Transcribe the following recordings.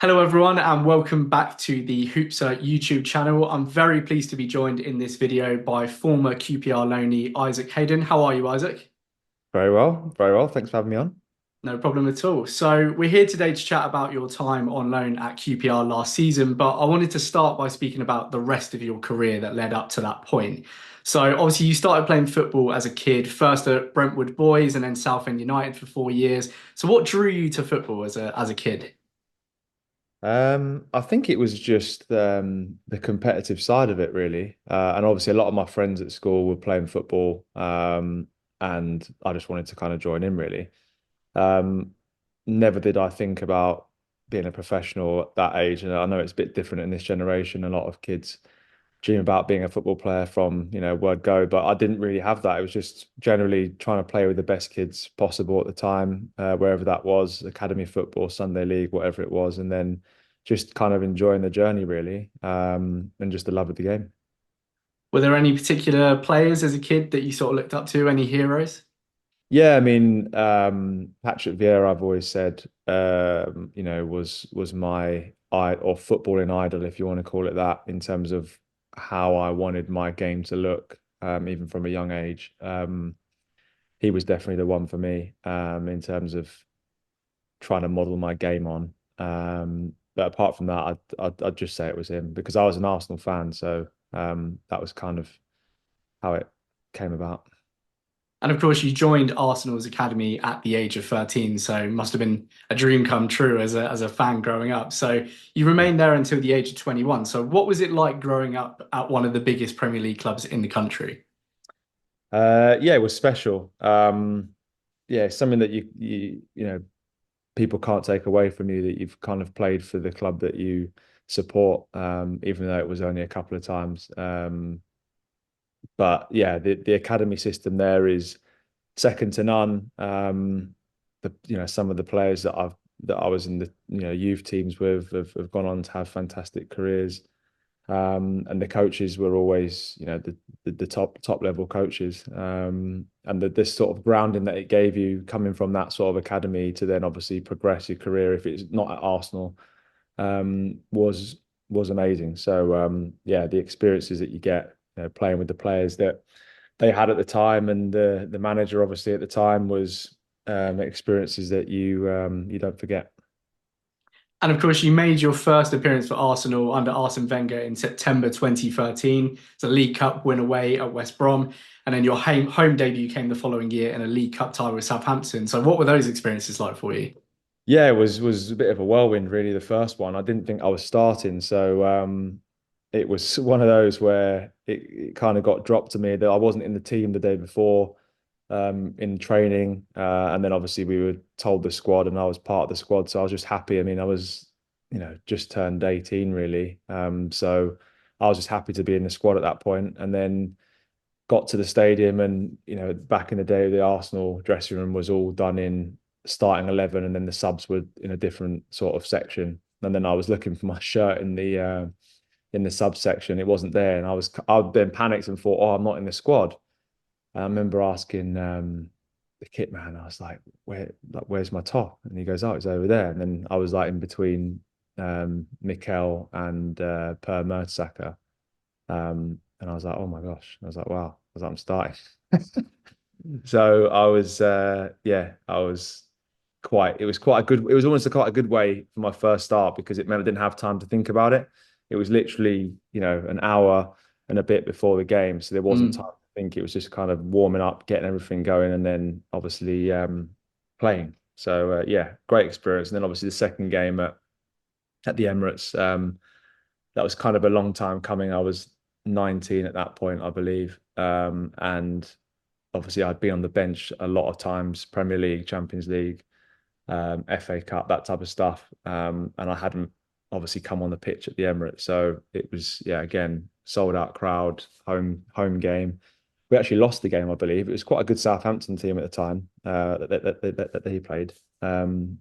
Hello, everyone, and welcome back to the Hoopsa YouTube channel. I'm very pleased to be joined in this video by former QPR loanee Isaac Hayden. How are you, Isaac? Very well, very well. Thanks for having me on. No problem at all. So, we're here today to chat about your time on loan at QPR last season, but I wanted to start by speaking about the rest of your career that led up to that point. So, obviously, you started playing football as a kid, first at Brentwood Boys and then Southend United for 4 years. So, what drew you to football as a kid? I think it was just the competitive side of it, really. And obviously, a lot of my friends at school were playing football, and I just wanted to kind of join in, really. Um, Never did I think about being a professional at that age. And I know it's a bit different in this generation. A lot of kids dream about being a football player from, word go, but I didn't really have that. It was just generally trying to play with the best kids possible at the time, wherever that was, academy football, Sunday league, whatever it was, and then just kind of enjoying the journey really, and just the love of the game. Were there any particular players as a kid that you sort of looked up to, any heroes? Yeah, I mean, Patrick Vieira, I've always said, was my or footballing idol, if you want to call it that, in terms of how I wanted my game to look, even from a young age. He was definitely the one for me, in terms of trying to model my game on. But apart from that, I'd just say it was him because I was an Arsenal fan, so that was kind of how it came about. And of course, you joined Arsenal's academy at the age of 13, so must have been a dream come true as a fan growing up. So you remained there until the age of 21. So what was it like growing up at one of the biggest Premier League clubs in the country? Yeah, it was special. Yeah, something that you know people can't take away from you that you've kind of played for the club that you support, even though it was only a couple of times. But yeah, the academy system there is second to none. Some of the players that I was in the youth teams with have gone on to have fantastic careers. And the coaches were always, the top level coaches. And this sort of grounding that it gave you coming from that sort of academy to then obviously progress your career if it's not at Arsenal, was amazing. So yeah, the experiences that you get, playing with the players that they had at the time, and the manager obviously at the time was, experiences that you don't forget. And of course, you made your first appearance for Arsenal under Arsene Wenger in September 2013. It's a League Cup win away at West Brom. And then your home debut came the following year in a League Cup tie with Southampton. So what were those experiences like for you? Yeah, it was a bit of a whirlwind, really. The first one, I didn't think I was starting, so it was one of those where it kind of got dropped to me that I wasn't in the team the day before, in training, and then obviously we were told the squad, and I was part of the squad, so I was just happy. I mean, I was, just turned 18, really, so I was just happy to be in the squad at that point, and then got to the stadium, and back in the day the Arsenal dressing room was all done in starting 11, and then the subs were in a different sort of section, and then I was looking for my shirt in the sub section. It wasn't there, and I then panicked and thought, oh, I'm not in the squad. And I remember asking, the kit man, I was where's my top? And he goes, oh, it's over there. And then I was like in between Mikel and Per Mertesacker. And I was like, oh my gosh. I was like, wow. I was like, I'm starting. So I was, yeah, I was it was quite a good, it was almost quite a good way for my first start because it meant I didn't have time to think about it. It was literally, an hour and a bit before the game. So there wasn't time Mm. to think. It was just kind of warming up, getting everything going, and then obviously playing. So yeah, great experience. And then obviously the second game at the Emirates, that was kind of a long time coming. I was 19 at that point, I believe. And obviously I'd be on the bench a lot of times, Premier League, Champions League, FA Cup, that type of stuff. And I hadn't obviously come on the pitch at the Emirates. So it was, yeah, again, sold out crowd, home game. We actually lost the game, I believe. It was quite a good Southampton team at the time, that he played.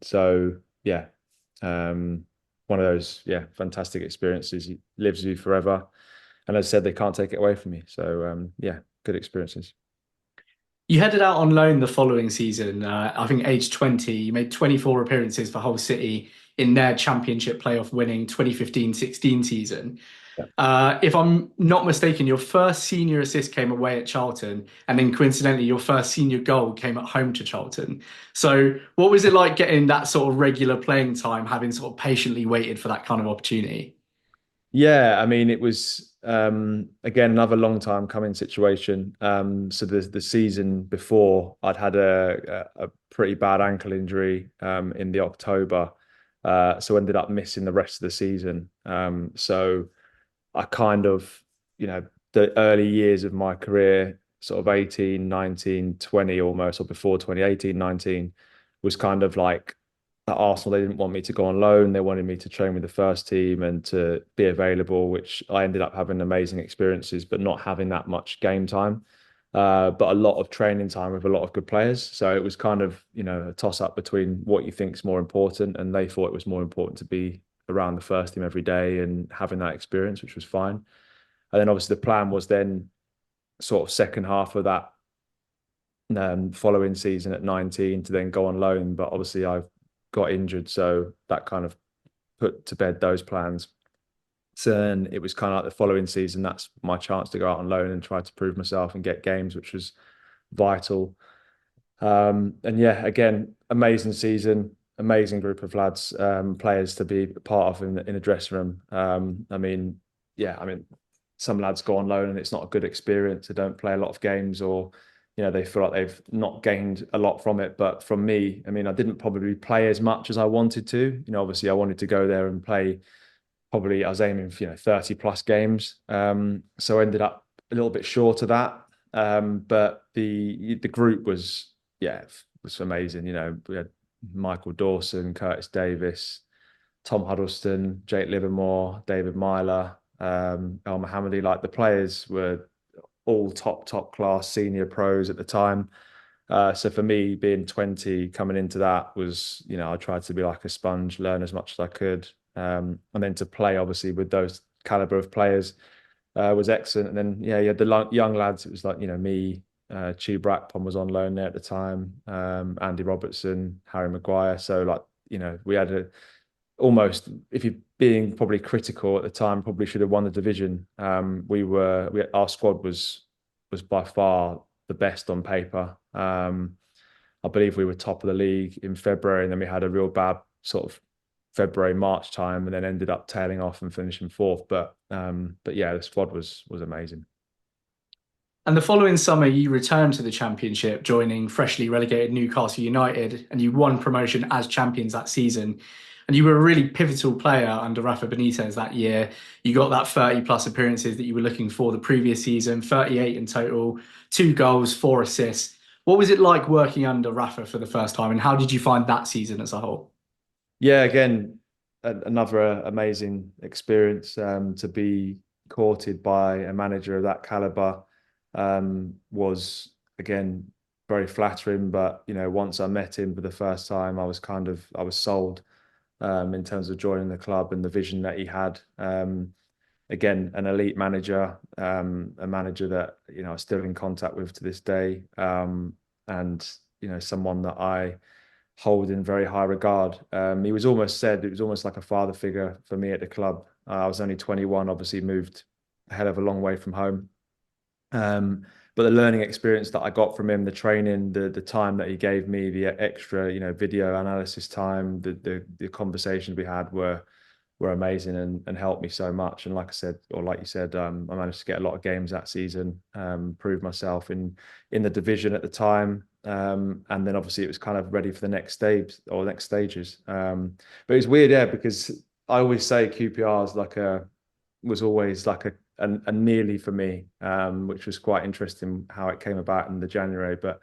So yeah, one of those, yeah, fantastic experiences. He lives with you forever. And as I said, they can't take it away from me. So yeah, good experiences. You headed out on loan the following season. I think age 20, you made 24 appearances for Hull City in their championship playoff winning 2015-16 season. Yeah. If I'm not mistaken, your first senior assist came away at Charlton, and then coincidentally, your first senior goal came at home to Charlton. So, what was it like getting that sort of regular playing time, having sort of patiently waited for that kind of opportunity? Yeah, I mean, it was again another long time coming situation. So the season before, I'd had a pretty bad ankle injury in the October, so ended up missing the rest of the season. So I kind of, the early years of my career, sort of 18, 19, 20 almost, or before 2018, 19, was kind of like at Arsenal, they didn't want me to go on loan. They wanted me to train with the first team and to be available, which I ended up having amazing experiences, but not having that much game time. But a lot of training time with a lot of good players. So it was kind of, a toss up between what you think is more important. And they thought it was more important to be around the first team every day and having that experience, which was fine. And then obviously the plan was then sort of second half of that following season at 19 to then go on loan. But obviously I got injured, so that kind of put to bed those plans. So then it was kind of like the following season, that's my chance to go out on loan and try to prove myself and get games, which was vital. And yeah, again, amazing season, amazing group of lads, players to be part of in a dressing room. I mean, yeah, I mean, some lads go on loan and it's not a good experience. They don't play a lot of games, or they feel like they've not gained a lot from it. But from me, I mean, I didn't probably play as much as I wanted to. Obviously, I wanted to go there and play. Probably, I was aiming for 30 plus games. So ended up a little bit short of that. But the group was, yeah, was amazing. We had Michael Dawson, Curtis Davis, Tom Huddleston, Jake Livermore, David Myler, El Mohammadi. Like, the players were all top class senior pros at the time. So for me, being 20, coming into that was, I tried to be like a sponge, learn as much as I could. And then to play, obviously, with those caliber of players was excellent. And then, yeah, you had the young lads. It was like, me, Chew Brackpon was on loan there at the time, Andy Robertson, Harry Maguire. So, like, we had almost, if you're being probably critical at the time, probably should have won the division. Our squad was by far the best on paper. I believe we were top of the league in February, and then we had a real bad sort of February, March time, and then ended up tailing off and finishing fourth. But yeah, the squad was amazing. And the following summer, you returned to the Championship, joining freshly relegated Newcastle United, and you won promotion as champions that season. And you were a really pivotal player under Rafa Benitez that year. You got that 30 plus appearances that you were looking for the previous season, 38 in total, 2 goals, 4 assists. What was it like working under Rafa for the first time, and how did you find that season as a whole? Yeah, again, another amazing experience, to be courted by a manager of that caliber, was again very flattering. But once I met him for the first time, I was sold, in terms of joining the club and the vision that he had. Again, an elite manager, a manager that I'm still in contact with to this day, and someone that I hold in very high regard. He was almost said it was almost like a father figure for me at the club. I was only 21, obviously moved a hell of a long way from home. But the learning experience that I got from him, the training, the time that he gave me, the extra, video analysis time, the conversations we had were amazing and helped me so much. And like I said, or like you said, I managed to get a lot of games that season, prove myself in the division at the time. And then obviously it was kind of ready for the next stage or next stages. But it was weird, yeah, because I always say QPR is was always like a nearly for me, which was quite interesting how it came about in the January. But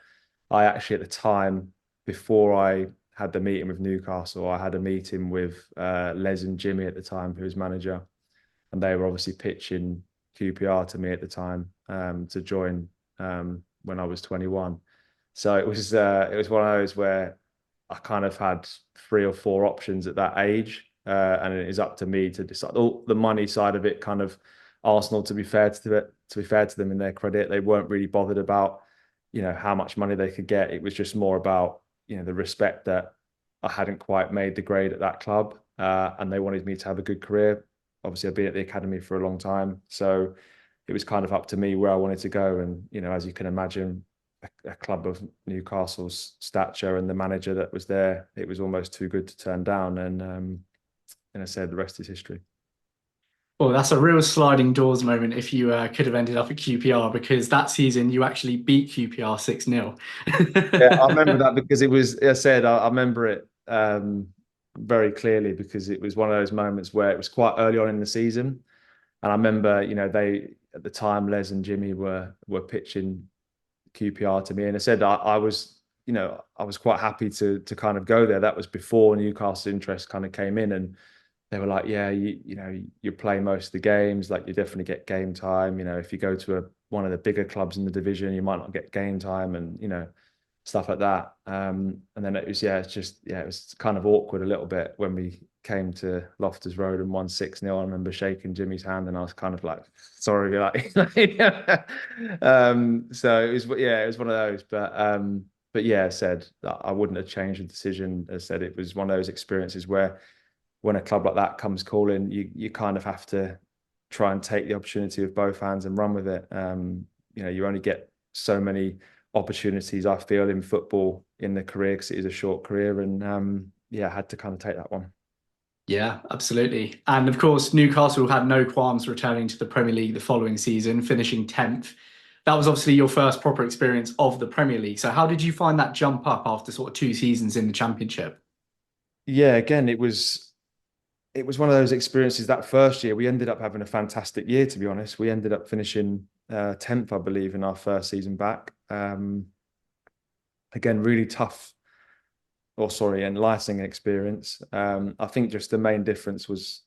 I actually, at the time, before I had the meeting with Newcastle, I had a meeting with Les and Jimmy at the time, who was manager, and they were obviously pitching QPR to me at the time, to join, when I was 21. So it was one of those where I kind of had 3 or 4 options at that age, and it is up to me to decide. All the money side of it, kind of Arsenal, to be fair to them, in their credit, they weren't really bothered about how much money they could get. It was just more about the respect that I hadn't quite made the grade at that club. and they wanted me to have a good career. Obviously, I've been at the academy for a long time, so it was kind of up to me where I wanted to go. And as you can imagine, a club of Newcastle's stature and the manager that was there, it was almost too good to turn down. And I said the rest is history. Well, that's a real sliding doors moment if you could have ended up at QPR because that season you actually beat QPR 6-0. Yeah, I remember that because it was, as I said, I remember it very clearly because it was one of those moments where it was quite early on in the season. And I remember, they at the time, Les and Jimmy were pitching QPR to me, and I said I was, I was quite happy to kind of go there. That was before Newcastle interest kind of came in, and they were like, yeah, you play most of the games, like you definitely get game time. If you go to one of the bigger clubs in the division, you might not get game time, and stuff like that. And then it was, it was kind of awkward a little bit when we came to Loftus Road and won 6-0. I remember shaking Jimmy's hand and I was kind of like, sorry, like, so it was, yeah, it was one of those, but yeah, I said that I wouldn't have changed the decision. I said it was one of those experiences where when a club like that comes calling, you kind of have to try and take the opportunity with both hands and run with it. You only get so many opportunities, I feel, in football in the career because it is a short career. And I had to kind of take that one. Yeah, absolutely. And of course, Newcastle had no qualms returning to the Premier League the following season, finishing 10th. That was obviously your first proper experience of the Premier League. So how did you find that jump up after sort of 2 seasons in the Championship? Yeah, again, it was one of those experiences. That first year, we ended up having a fantastic year, to be honest. We ended up finishing 10th, I believe, in our first season back. Again, really tough, or sorry, enlightening experience. I think just the main difference was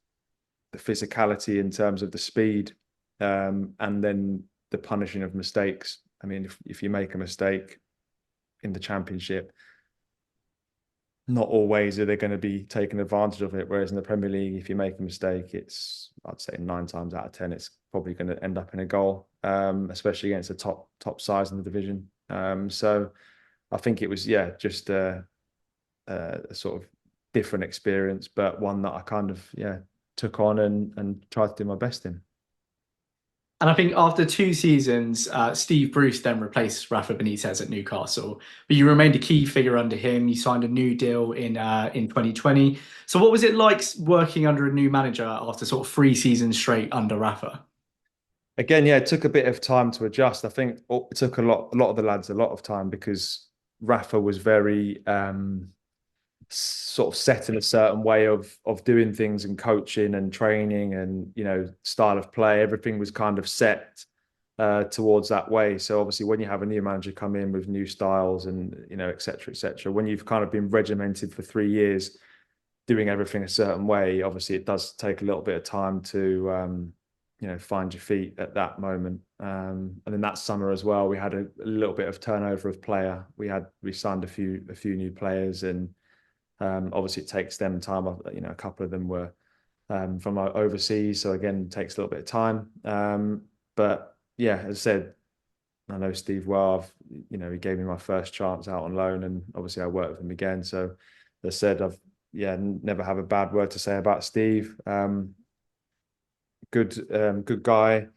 the physicality in terms of the speed, and then the punishing of mistakes. I mean, if you make a mistake in the Championship, not always are they going to be taking advantage of it. Whereas in the Premier League, if you make a mistake, I'd say 9 times out of 10, it's probably going to end up in a goal, especially against the top sides in the division. So I think it was, just a sort of different experience, but one that I kind of, took on and tried to do my best in. And I think after 2 seasons, Steve Bruce then replaced Rafa Benitez at Newcastle, but you remained a key figure under him. You signed a new deal in 2020. So what was it like working under a new manager after sort of 3 seasons straight under Rafa? Again, it took a bit of time to adjust. I think it took a lot of the lads a lot of time because Rafa was very sort of set in a certain way of doing things and coaching and training and style of play. Everything was kind of set towards that way. So obviously, when you have a new manager come in with new styles and et cetera, et cetera, when you've kind of been regimented for 3 years doing everything a certain way, obviously it does take a little bit of time to find your feet at that moment. And then that summer as well, we had a little bit of turnover of player. We signed a few new players, and obviously it takes them time. A couple of them were from overseas, so again, it takes a little bit of time. But yeah, as I said, I know Steve well. He gave me my first chance out on loan, and obviously I worked with him again. So as I said, I've never have a bad word to say about Steve. Good guy.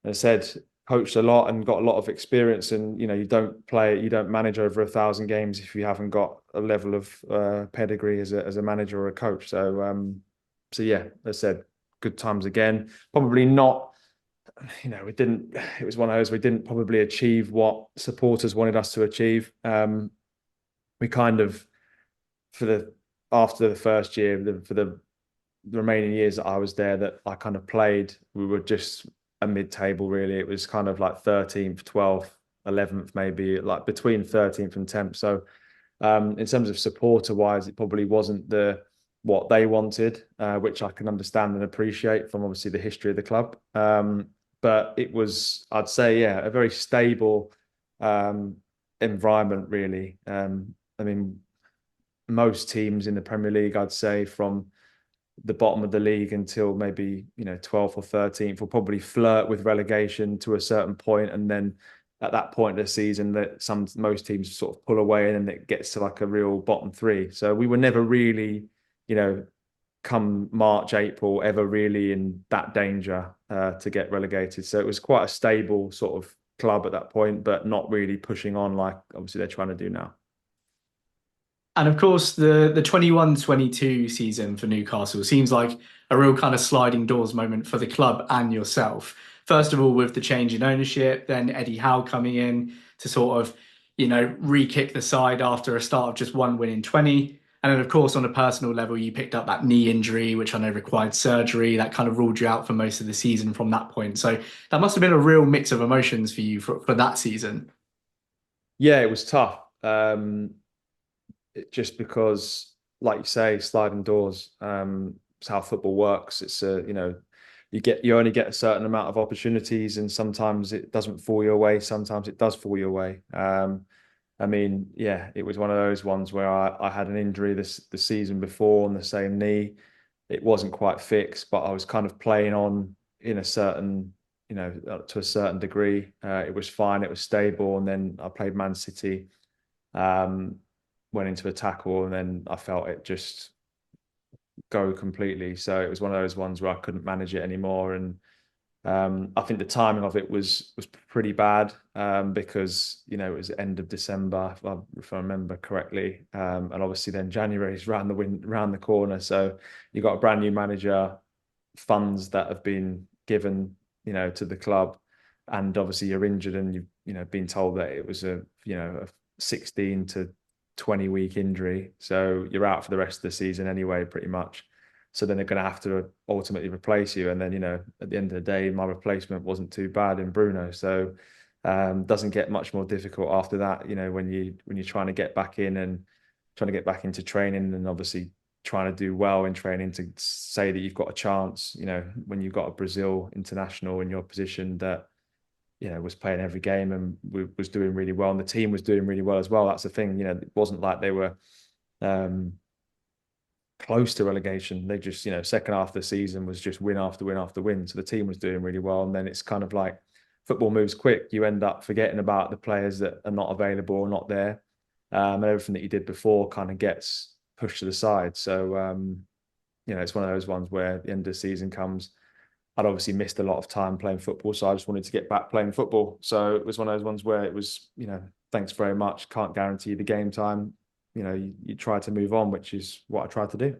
As I said, coached a lot and got a lot of experience. And you don't manage over 1,000 games if you haven't got a level of pedigree as a manager or a coach. So yeah, as I said, good times again. Probably not. We didn't. It was one of those we didn't probably achieve what supporters wanted us to achieve. We kind of after the first year, for the remaining years that I was there, that I kind of played, we were just a mid-table really. It was kind of like 13th, 12th, 11th, maybe like between 13th and 10th. So in terms of supporter wise, it probably wasn't what they wanted, which I can understand and appreciate from obviously the history of the club. But it was, I'd say, a very stable environment really. I mean, most teams in the Premier League, I'd say, from the bottom of the league until maybe 12th or 13th will probably flirt with relegation to a certain point, and then at that point of the season that most teams sort of pull away and then it gets to like a real bottom three. So we were never really come March, April, ever really in that danger to get relegated. So it was quite a stable sort of club at that point, but not really pushing on like obviously they're trying to do now. And of course, the 21-22 season for Newcastle seems like a real kind of sliding doors moment for the club and yourself. First of all, with the change in ownership, then Eddie Howe coming in to sort of, re-kick the side after a start of just one win in 20. And then, of course, on a personal level, you picked up that knee injury, which I know required surgery. That kind of ruled you out for most of the season from that point. So that must have been a real mix of emotions for you for that season. Yeah, it was tough. Just because, like you say, sliding doors. It's how football works. It's you only get a certain amount of opportunities, and sometimes it doesn't fall your way. Sometimes it does fall your way. I mean, yeah, it was one of those ones where I had an injury the season before on the same knee. It wasn't quite fixed, but I was kind of playing on in a certain, to a certain degree. It was fine. It was stable, and then I played Man City. Um, Went into a tackle, and then I felt it just go completely. So it was one of those ones where I couldn't manage it anymore. And I think the timing of it was pretty bad because it was end of December if I remember correctly, and obviously then January's round the corner. So you got a brand new manager, funds that have been given to the club, and obviously you're injured and you've been told that it was a 16 to 20-week injury, so you're out for the rest of the season anyway, pretty much. So then they're going to have to ultimately replace you. And then, at the end of the day, my replacement wasn't too bad in Bruno. So doesn't get much more difficult after that, when you're trying to get back in and trying to get back into training, and obviously trying to do well in training to say that you've got a chance, when you've got a Brazil international in your position that, was playing every game and was doing really well. And the team was doing really well as well. That's the thing, it wasn't like they were um, close to relegation. They just, second half of the season was just win after win after win. So the team was doing really well. And then it's kind of like football moves quick. You end up forgetting about the players that are not available or not there. And everything that you did before kind of gets pushed to the side. So, it's one of those ones where the end of the season comes. I'd obviously missed a lot of time playing football, so I just wanted to get back playing football. So it was one of those ones where it was, thanks very much, can't guarantee the game time. You try to move on, which is what I tried to do.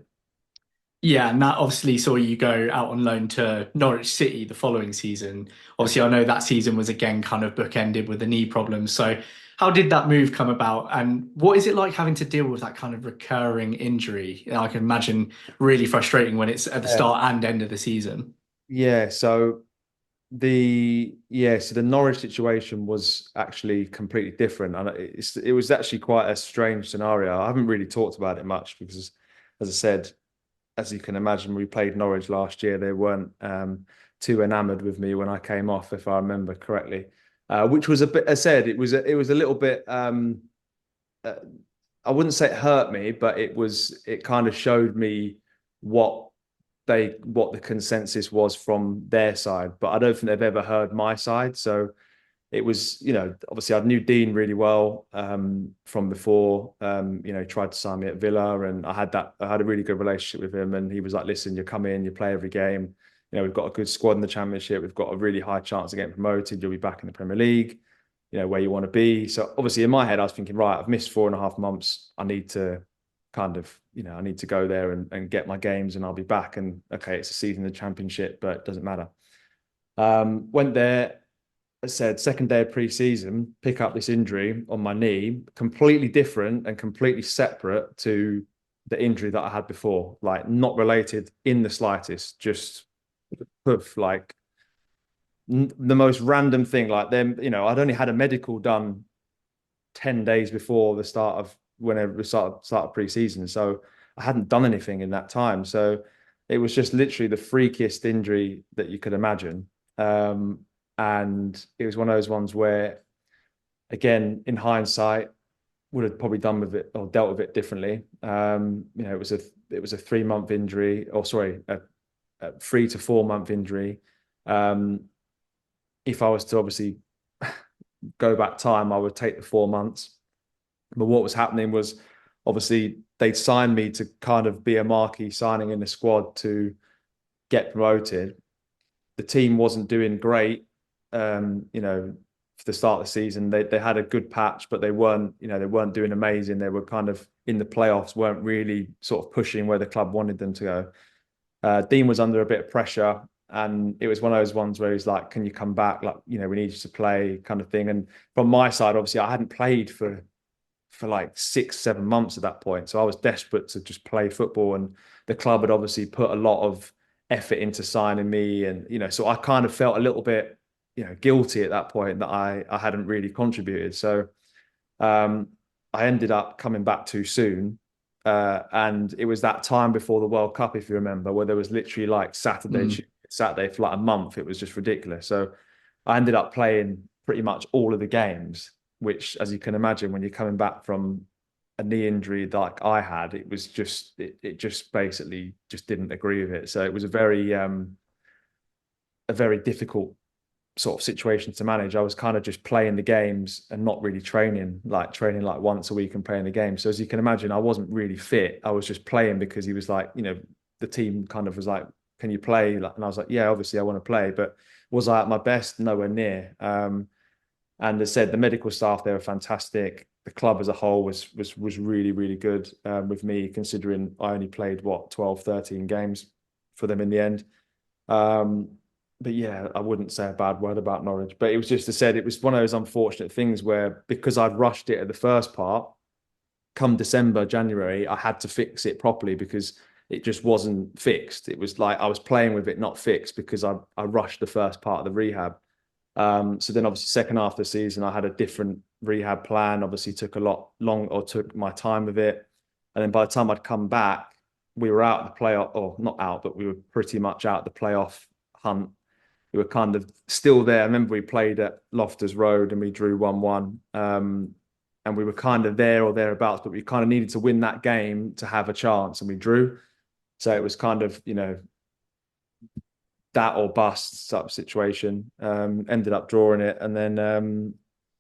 Yeah, and that obviously saw you go out on loan to Norwich City the following season. Obviously, I know that season was again kind of bookended with the knee problems. So, how did that move come about? And what is it like having to deal with that kind of recurring injury? I can imagine really frustrating when it's at the Yeah. start and end of the season. Yeah, so so the Norwich situation was actually completely different, and it was actually quite a strange scenario. I haven't really talked about it much because, as I said, as you can imagine, we played Norwich last year. They weren't too enamored with me when I came off, if I remember correctly, which was a bit. As I said, it was a little bit. Uh, I wouldn't say it hurt me, but it kind of showed me what what the consensus was from their side. But I don't think they've ever heard my side. So it was, obviously I knew Dean really well from before. Tried to sign me at Villa, and I had a really good relationship with him. And he was like, "Listen, you come in, you play every game. We've got a good squad in the Championship. We've got a really high chance of getting promoted. You'll be back in the Premier League. Where you want to be." So obviously in my head, I was thinking, right, I've missed 4.5 months. I need to kind of, I need to go there and get my games, and I'll be back. And okay, it's a season in the Championship, but it doesn't matter. Went there. I said, second day of pre-season, pick up this injury on my knee, completely different and completely separate to the injury that I had before, like not related in the slightest, just poof, like the most random thing. Like them, I'd only had a medical done 10 days before the start of whenever we start of pre-season. So I hadn't done anything in that time. So it was just literally the freakiest injury that you could imagine. And it was one of those ones where, again, in hindsight, would have probably done with it or dealt with it differently. It was a 3 month injury, or sorry, a 3 to 4 month injury. If I was to obviously go back time, I would take the 4 months. But what was happening was obviously they'd signed me to kind of be a marquee signing in the squad to get promoted. The team wasn't doing great, for the start of the season. They had a good patch, but they weren't doing amazing. They were kind of in the playoffs, weren't really sort of pushing where the club wanted them to go. Dean was under a bit of pressure, and it was one of those ones where he's like, "Can you come back? Like, we need you to play," kind of thing. And from my side, obviously, I hadn't played for like 6, 7 months at that point, so I was desperate to just play football. And the club had obviously put a lot of effort into signing me, and so I kind of felt a little bit, guilty at that point that I hadn't really contributed. So um, I ended up coming back too soon. And it was that time before the World Cup, if you remember, where there was literally like Saturday for like a month. It was just ridiculous. So I ended up playing pretty much all of the games, which, as you can imagine, when you're coming back from a knee injury like I had, it just basically just didn't agree with it. So it was a very difficult sort of situation to manage. I was kind of just playing the games and not really training like once a week and playing the game. So as you can imagine, I wasn't really fit. I was just playing because he was like, the team kind of was like, "Can you play?" And I was like, "Yeah, obviously I want to play." But was I at my best? Nowhere near. And as I said, the medical staff, they were fantastic. The club as a whole was really, really good with me, considering I only played, 12, 13 games for them in the end. Um, but yeah, I wouldn't say a bad word about Norwich. But it was just, as I said, it was one of those unfortunate things where, because I'd rushed it at the first part, come December, January, I had to fix it properly because it just wasn't fixed. It was like I was playing with it not fixed because I rushed the first part of the rehab. So then obviously second half of the season, I had a different rehab plan, obviously took my time with it. And then by the time I'd come back, we were out of the playoff, or not out, but we were pretty much out the playoff hunt. We were kind of still there. I remember we played at Loftus Road and we drew 1-1. And we were kind of there or thereabouts, but we kind of needed to win that game to have a chance, and we drew. So it was kind of, that or bust type of situation. Ended up drawing it, and then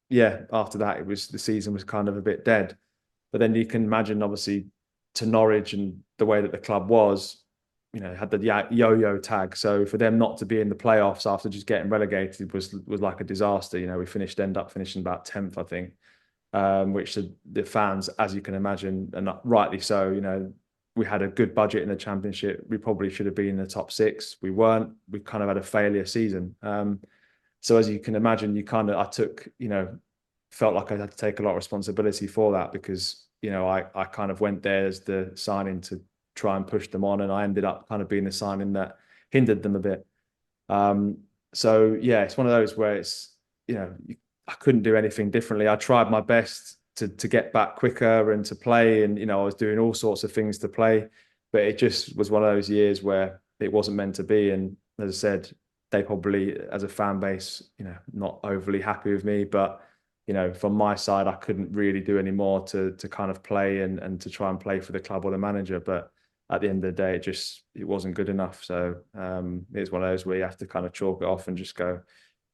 yeah, after that, the season was kind of a bit dead. But then you can imagine, obviously, to Norwich and the way that the club was, had the yo-yo tag. So for them not to be in the playoffs after just getting relegated was like a disaster. We ended up finishing about 10th, I think, which the fans, as you can imagine, and rightly so, we had a good budget in the championship. We probably should have been in the top six. We weren't. We kind of had a failure season. So as you can imagine, I took, felt like I had to take a lot of responsibility for that because, I kind of went there as the signing to try and push them on, and I ended up kind of being the signing that hindered them a bit. So yeah, it's one of those where it's, I couldn't do anything differently. I tried my best to get back quicker and to play, and I was doing all sorts of things to play, but it just was one of those years where it wasn't meant to be. And as I said, they probably, as a fan base, not overly happy with me, but from my side, I couldn't really do any more to kind of play and to try and play for the club or the manager. But at the end of the day, it wasn't good enough. So it's one of those where you have to kind of chalk it off and just go,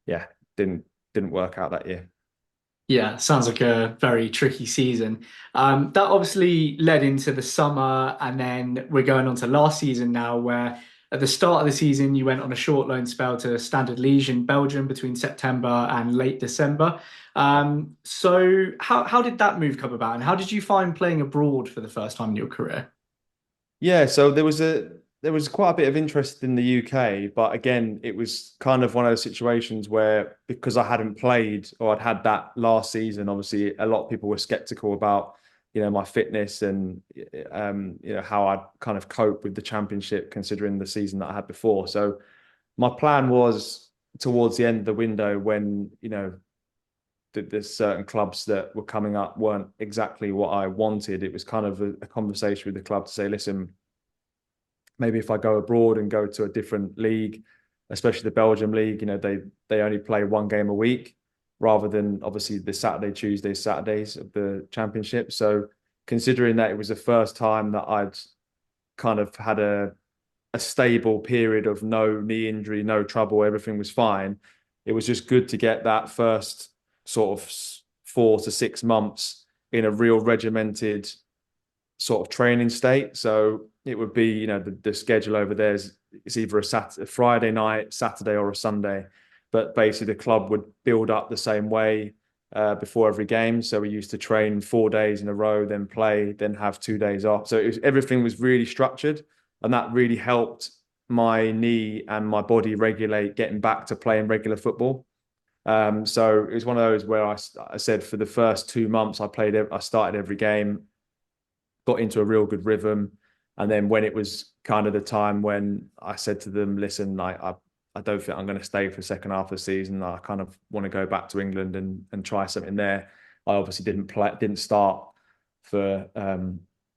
yeah, didn't work out that year. Yeah, sounds like a very tricky season. That obviously led into the summer, and then we're going on to last season now, where at the start of the season you went on a short loan spell to Standard Liège in Belgium between September and late December. So how did that move come about, and how did you find playing abroad for the first time in your career? Yeah, so there was quite a bit of interest in the UK, but again, it was kind of one of those situations where, because I hadn't played or I'd had that last season, obviously a lot of people were skeptical about, my fitness and how I'd kind of cope with the championship considering the season that I had before. So my plan was, towards the end of the window, when, there's certain clubs that were coming up weren't exactly what I wanted. It was kind of a conversation with the club to say, listen, maybe if I go abroad and go to a different league, especially the Belgium league, they only play one game a week rather than obviously the Saturday, Tuesdays, Saturdays of the championship. So considering that it was the first time that I'd kind of had a stable period of no knee injury, no trouble, everything was fine. It was just good to get that first sort of 4 to 6 months in a real regimented sort of training state. So it would be, the schedule over there is it's either a Friday night, Saturday, or a Sunday. But basically, the club would build up the same way before every game. So we used to train 4 days in a row, then play, then have 2 days off. So everything was really structured, and that really helped my knee and my body regulate getting back to playing regular football. So it was one of those where I said for the first 2 months I started every game, got into a real good rhythm. And then when it was kind of the time when I said to them, listen, I don't think I'm going to stay for the second half of the season. I kind of want to go back to England and try something there. I obviously didn't start for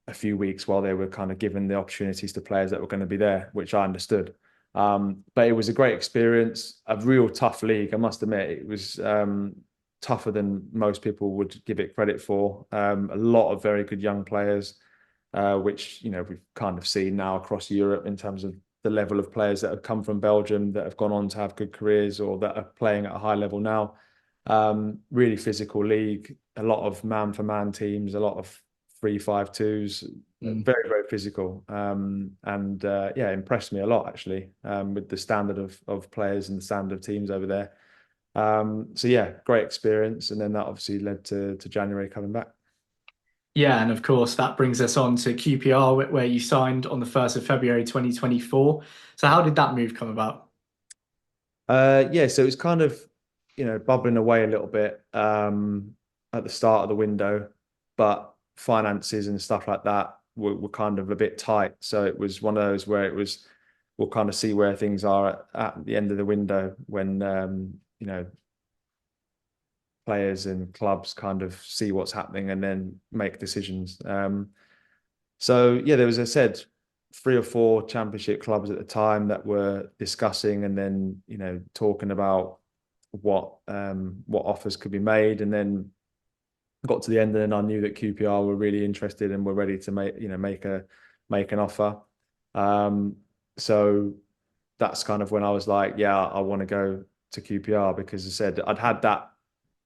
a few weeks while they were kind of giving the opportunities to players that were going to be there, which I understood. But it was a great experience, a real tough league. I must admit, it was tougher than most people would give it credit for. A lot of very good young players, which we've kind of seen now across Europe in terms of the level of players that have come from Belgium that have gone on to have good careers or that are playing at a high level now. Really physical league, a lot of man-for-man teams, a lot of 3-5-2s, very, very physical. Yeah, impressed me a lot actually with the standard of players and the standard of teams over there. So yeah, great experience. And then that obviously led to January coming back. Yeah, and of course that brings us on to QPR, where you signed on the 1st of February 2024. So how did that move come about? Yeah, so it's kind of, bubbling away a little bit at the start of the window, but finances and stuff like that were kind of a bit tight. So it was one of those where we'll kind of see where things are at the end of the window when, players and clubs kind of see what's happening and then make decisions. So yeah, there was, as I said, 3 or 4 championship clubs at the time that were discussing and then talking about what offers could be made, and then got to the end, and then I knew that QPR were really interested and were ready to make an offer. So that's kind of when I was like, yeah, I want to go to QPR, because I said I'd had that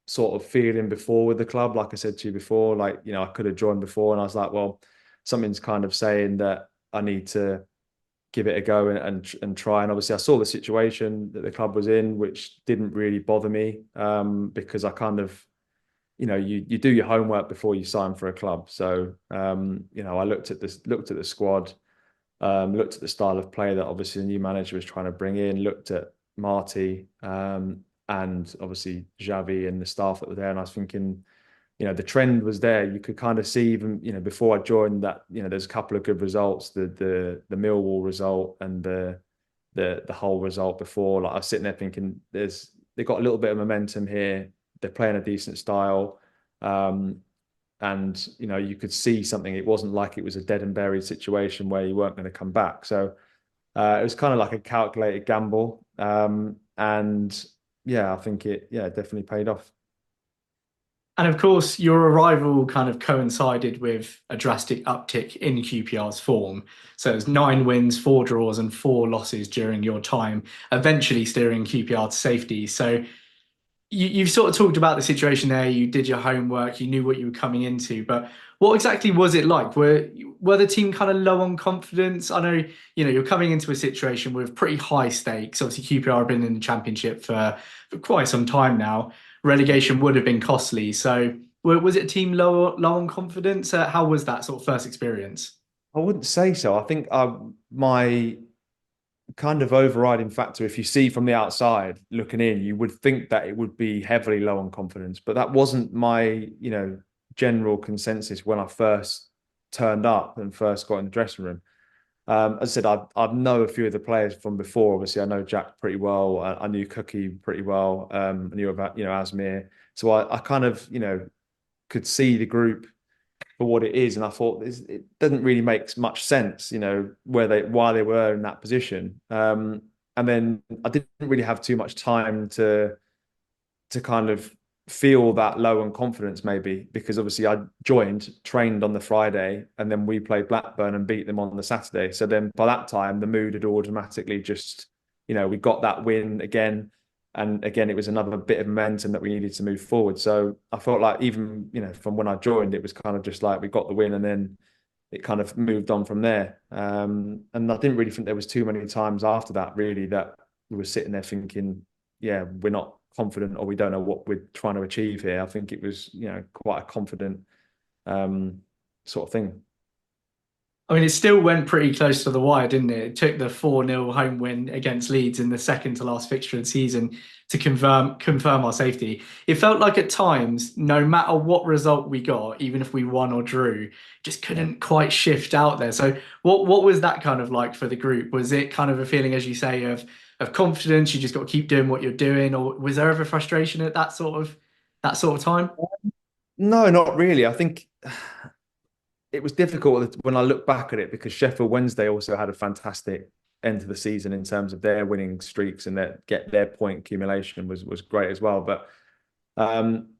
sort of feeling before with the club. Like I said to you before, like, I could have joined before, and I was like, well, something's kind of saying that I need to give it a go and try. And obviously I saw the situation that the club was in, which didn't really bother me, because I kind of, you do your homework before you sign for a club. So, I looked at the squad, looked at the style of play that obviously the new manager was trying to bring in, looked at Marty, and obviously Xavi and the staff that were there. And I was thinking, the trend was there. You could kind of see even, before I joined that, there's a couple of good results, the Millwall result and the whole result before. Like I was sitting there thinking, they've got a little bit of momentum here. They're playing a decent style. And you could see something. It wasn't like it was a dead and buried situation where you weren't going to come back. So it was kind of like a calculated gamble. And yeah, I think it definitely paid off. And of course, your arrival kind of coincided with a drastic uptick in QPR's form. So it was 9 wins, 4 draws, and 4 losses during your time, eventually steering QPR to safety. So you've sort of talked about the situation there. You did your homework. You knew what you were coming into. But what exactly was it like? Were the team kind of low on confidence? I know, you're coming into a situation with pretty high stakes. Obviously, QPR have been in the championship for quite some time now. Relegation would have been costly. So was it a team low on confidence? How was that sort of first experience? I wouldn't say so. I think my kind of overriding factor, if you see from the outside looking in, you would think that it would be heavily low on confidence, but that wasn't my, general consensus when I first turned up and first got in the dressing room. As I said, I know a few of the players from before. Obviously, I know Jack pretty well. I knew Cookie pretty well. I knew about, Asmir. So I kind of, could see the group for what it is, and I thought it doesn't really make much sense, why they were in that position. And then I didn't really have too much time to kind of feel that low on confidence, maybe because obviously I trained on the Friday, and then we played Blackburn and beat them on the Saturday. So then by that time, the mood had automatically just, we got that win again. And again, it was another bit of momentum that we needed to move forward. So I felt like even, from when I joined, it was kind of just like we got the win, and then it kind of moved on from there. And I didn't really think there was too many times after that really that we were sitting there thinking, yeah, we're not confident or we don't know what we're trying to achieve here. I think it was, quite a confident sort of thing. I mean, it still went pretty close to the wire, didn't it? It took the 4-0 home win against Leeds in the second to last fixture of the season to confirm our safety. It felt like at times, no matter what result we got, even if we won or drew, just Yeah. couldn't quite shift out there. So what was that kind of like for the group? Was it kind of a feeling, as you say, of confidence, you just got to keep doing what you're doing, or was there ever frustration at that sort of time? No, not really. I think it was difficult when I look back at it because Sheffield Wednesday also had a fantastic end to the season in terms of their winning streaks and their point accumulation was great as well. But um,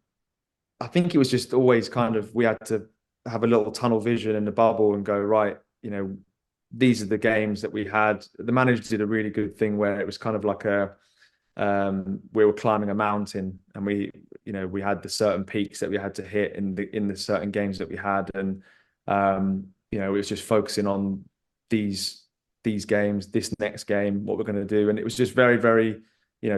I think it was just always kind of we had to have a little tunnel vision in the bubble and go, right, these are the games that we had. The manager did a really good thing where it was kind of like we were climbing a mountain and we had the certain peaks that we had to hit in the certain games that we had. And it was just focusing on these games, this next game, what we're going to do. And it was just very, very,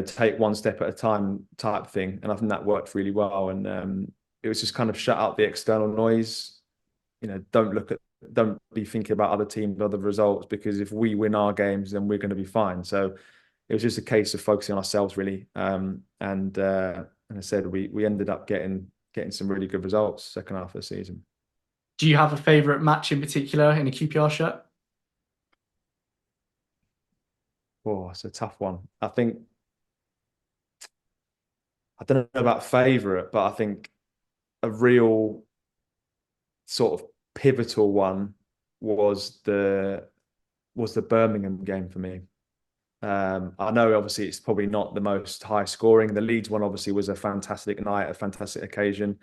take one step at a time type thing. And I think that worked really well. And it was just kind of shut out the external noise. Don't be thinking about other teams, other results, because if we win our games, then we're going to be fine. So it was just a case of focusing on ourselves, really. And I said we ended up getting some really good results second half of the season. Do you have a favourite match in particular in a QPR shirt? Oh, it's a tough one. I don't know about favourite, but I think a real sort of pivotal one was the Birmingham game for me. I know obviously it's probably not the most high scoring. The Leeds one obviously was a fantastic night, a fantastic occasion,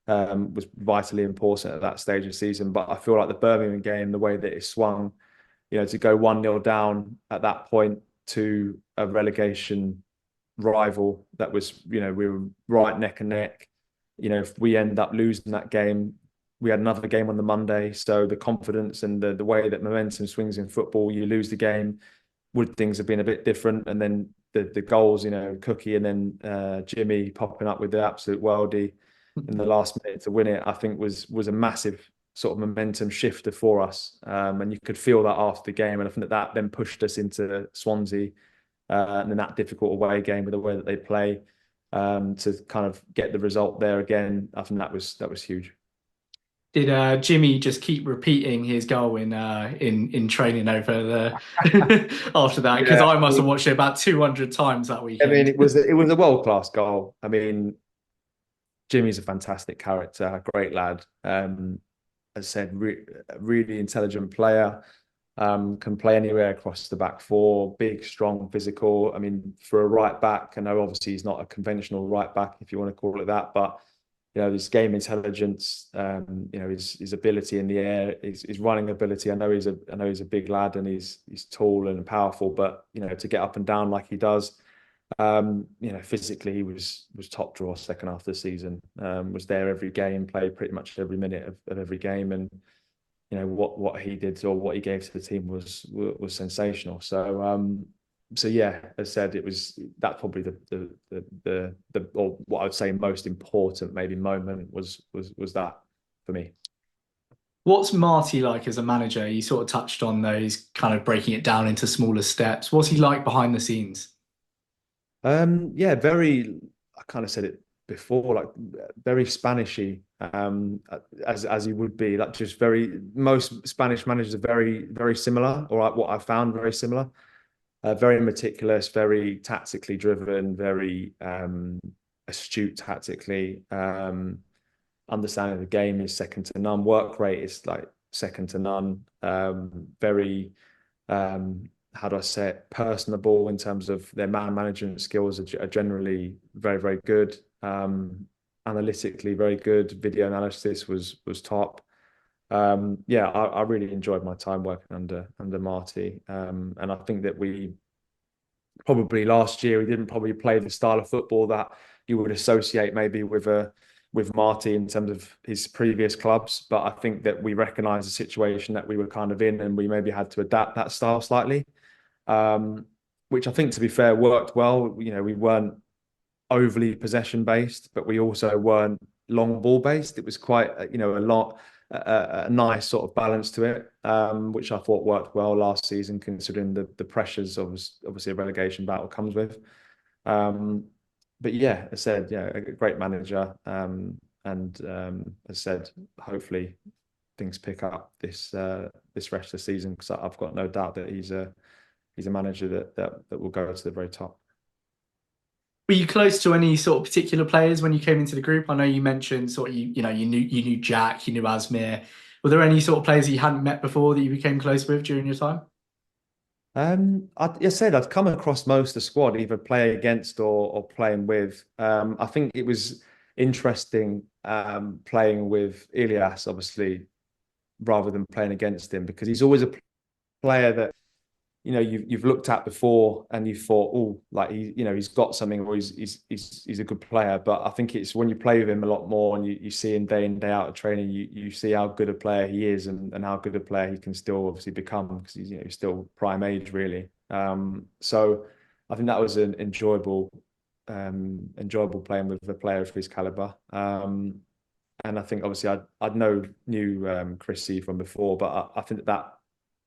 was vitally important at that stage of the season. But I feel like the Birmingham game, the way that it swung, to go 1-0 down at that point to a relegation rival that was, we were right neck and neck. If we end up losing that game, we had another game on the Monday. So the confidence and the way that momentum swings in football, you lose the game, would things have been a bit different? And then the goals, Cookie and then Jimmy popping up with the absolute worldie in the last minute to win it, I think was a massive sort of momentum shifter for us. And you could feel that after the game. And I think that then pushed us into Swansea and then that difficult away game with the way that they play to kind of get the result there again. I think that was huge. Did Jimmy just keep repeating his goal in training over the after that? Because Yeah, I must have watched it about 200 times that I mean, weekend. it was a world class goal. I mean, Jimmy's a fantastic character, great lad. As I said, really intelligent player. Can play anywhere across the back four, big, strong, physical. I mean, for a right back, I know obviously he's not a conventional right back, if you want to call it that, but his game intelligence, his ability in the air, his running ability. I know he's a big lad and he's tall and powerful, but to get up and down like he does, physically he was top draw second half of the season. Was there every game, played pretty much every minute of every game, and what he did or what he gave to the team was sensational. So yeah, as I said, it was that probably the or what I would say most important maybe moment was that for me. What's Marty like as a manager? You sort of touched on those, kind of breaking it down into smaller steps. What's he like behind the scenes? Yeah, very. I kind of said it before, like very Spanishy, as he would be. Like just very. Most Spanish managers are very, very similar, or like what I found very similar. Very meticulous, very tactically driven, very astute tactically. Understanding the game is second to none. Work rate is like second to none. Very how do I say it, personable in terms of their man management skills are generally very, very good. Analytically very good. Video analysis was top. Yeah, I really enjoyed my time working under Marty. And I think that we probably last year we didn't probably play the style of football that you would associate maybe with a with Marty in terms of his previous clubs, but I think that we recognised the situation that we were kind of in, and we maybe had to adapt that style slightly, um, which I think, to be fair, worked well. We weren't overly possession based, but we also weren't long ball based. It was quite, a nice sort of balance to it, which I thought worked well last season, considering the pressures obviously a relegation battle comes with. Um, but yeah, as I said, yeah, a great manager, and as I said, hopefully things pick up this rest of the season, because I've got no doubt that he's a manager that will go to the very top. Were you close to any sort of particular players when you came into the group? I know you mentioned sort of you knew Jack, you knew Asmir. Were there any sort of players that you hadn't met before that you became close with during your time? I said I'd come across most of the squad, either playing against or playing with. I think it was interesting playing with Ilias, obviously, rather than playing against him, because he's always a player that you've looked at before and you thought, oh, like he's got something, or he's a good player. But I think it's when you play with him a lot more and you see him day in, day out of training, you see how good a player he is, and how good a player he can still obviously become, because he's still prime age, really. So I think that was an enjoyable playing with a player of his caliber. And I think obviously I'd knew Chrissy from before, but I think that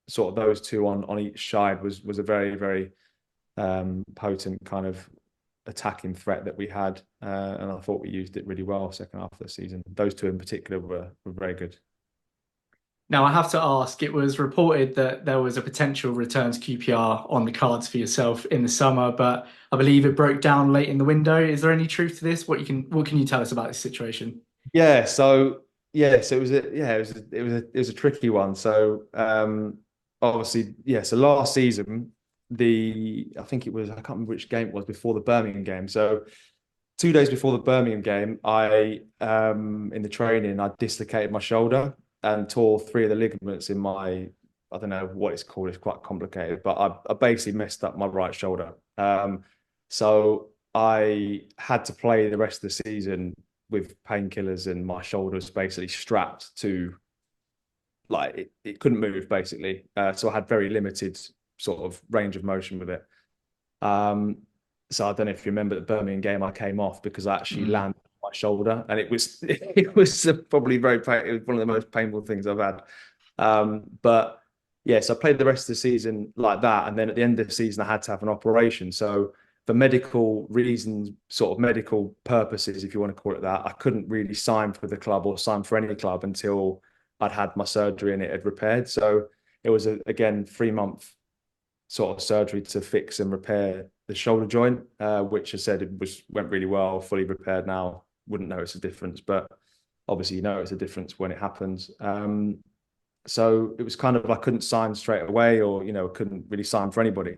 sort of those two on each side was a very, very potent kind of attacking threat that we had, and I thought we used it really well second half of the season. Those two in particular were very good. Now, I have to ask, it was reported that there was a potential return to QPR on the cards for yourself in the summer, but I believe it broke down late in the window. Is there any truth to this? What can you tell us about this situation? Yeah, so it was a tricky one. So obviously, yeah, so last season, I think it was, I can't remember which game it was, before the Birmingham game. So 2 days before the Birmingham game, I in the training, I dislocated my shoulder and tore three of the ligaments in my, I don't know what it's called, it's quite complicated, but I basically messed up my right shoulder. So I had to play the rest of the season with painkillers, and my shoulders basically strapped to, like, it couldn't move basically. So I had very limited sort of range of motion with it. Um, so I don't know if you remember the Birmingham game, I came off because I actually Mm. landed on my shoulder, and it was probably it was one of the most painful things I've had. But yes, I played the rest of the season like that, and then at the end of the season, I had to have an operation. So for medical reasons, sort of medical purposes, if you want to call it that, I couldn't really sign for the club or sign for any club until I'd had my surgery and it had repaired. So it was again 3 month sort of surgery to fix and repair the shoulder joint, which I said went really well, fully repaired now. Wouldn't notice a difference, but obviously you notice a difference when it happens. So it was kind of, I couldn't sign straight away, or couldn't really sign for anybody.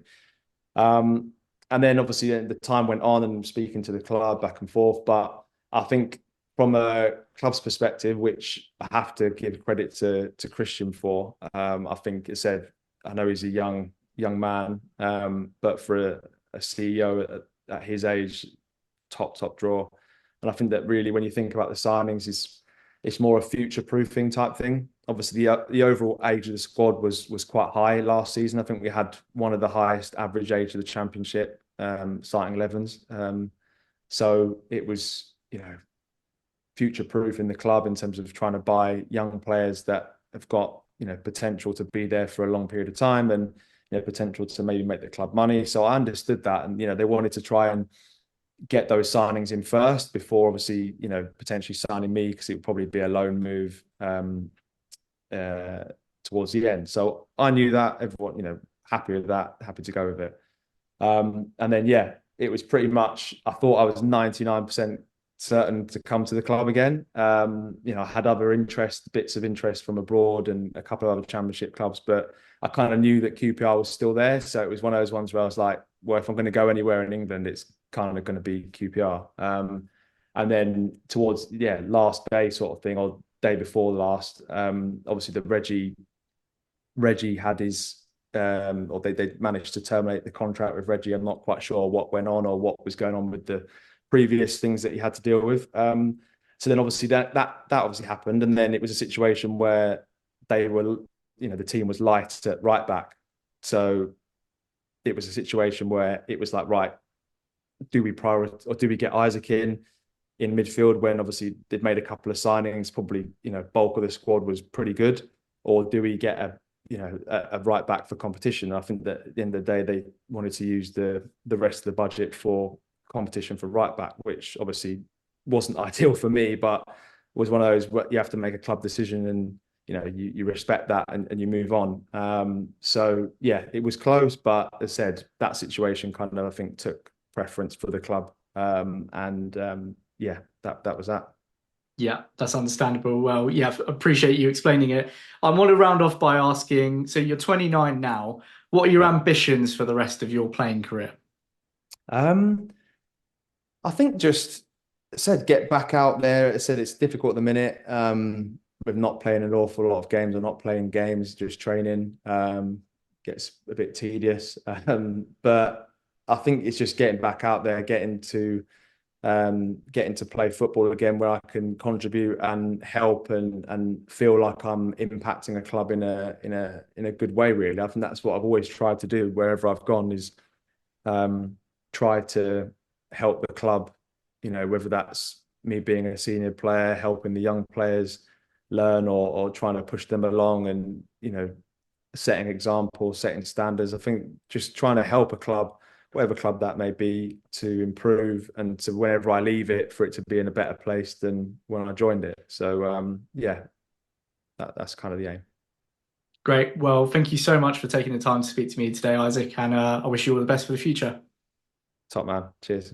And then obviously the time went on, and speaking to the club back and forth. But I think from a club's perspective, which I have to give credit to Christian for, I think it said, I know he's a young man, but for a CEO at his age, top draw. And I think that really, when you think about the signings, it's more a future proofing type thing. Obviously, the overall age of the squad was quite high last season. I think we had one of the highest average age of the championship, starting 11s. So it was, future proof in the club in terms of trying to buy young players that have got, potential to be there for a long period of time, and potential to maybe make the club money. So I understood that, and they wanted to try and get those signings in first before, obviously, potentially signing me, because it would probably be a loan move towards the end. So I knew that, everyone, happy with that, happy to go with it. And then, yeah, it was pretty much, I thought I was 99% certain to come to the club again. I had other bits of interest from abroad and a couple of other championship clubs, but I kind of knew that QPR was still there. So it was one of those ones where I was like, well, if I'm going to go anywhere in England, it's kind of going to be QPR. And then towards, last day sort of thing, or day before last, obviously the Reggie had his, or they managed to terminate the contract with Reggie. I'm not quite sure what went on or what was going on with the previous things that he had to deal with. So then obviously that obviously happened, and then it was a situation where they were, the team was light at right back. So it was a situation where it was like, right, do we prioritize or do we get Isaac in midfield when obviously they'd made a couple of signings, probably, bulk of the squad was pretty good, or do we get a right back for competition? And I think that at the end of the day, they wanted to use the rest of the budget for competition for right back, which obviously wasn't ideal for me, but was one of those where you have to make a club decision, and you respect that, and you move on. So yeah, it was close, but as I said, that situation kind of, I think, took preference for the club. Yeah, that was that. Yeah, that's understandable. Well, yeah, appreciate you explaining it. I want to round off by asking, so you're 29 now. What are your Yeah. ambitions for the rest of your playing career? Um, I think just said get back out there. I said it's difficult at the minute. With not playing an awful lot of games or not playing games, just training. Gets a bit tedious. But I think it's just getting back out there, getting to play football again, where I can contribute and help and feel like I'm impacting a club in a good way. Really, I think that's what I've always tried to do wherever I've gone, is try to help the club. Whether that's me being a senior player, helping the young players learn, or trying to push them along, and setting examples, setting standards. I think just trying to help a club, whatever club that may be, to improve, and to whenever I leave it, for it to be in a better place than when I joined it. So yeah, that's kind of the aim. Great. Well, thank you so much for taking the time to speak to me today, Isaac, and I wish you all the best for the future. Top man. Cheers.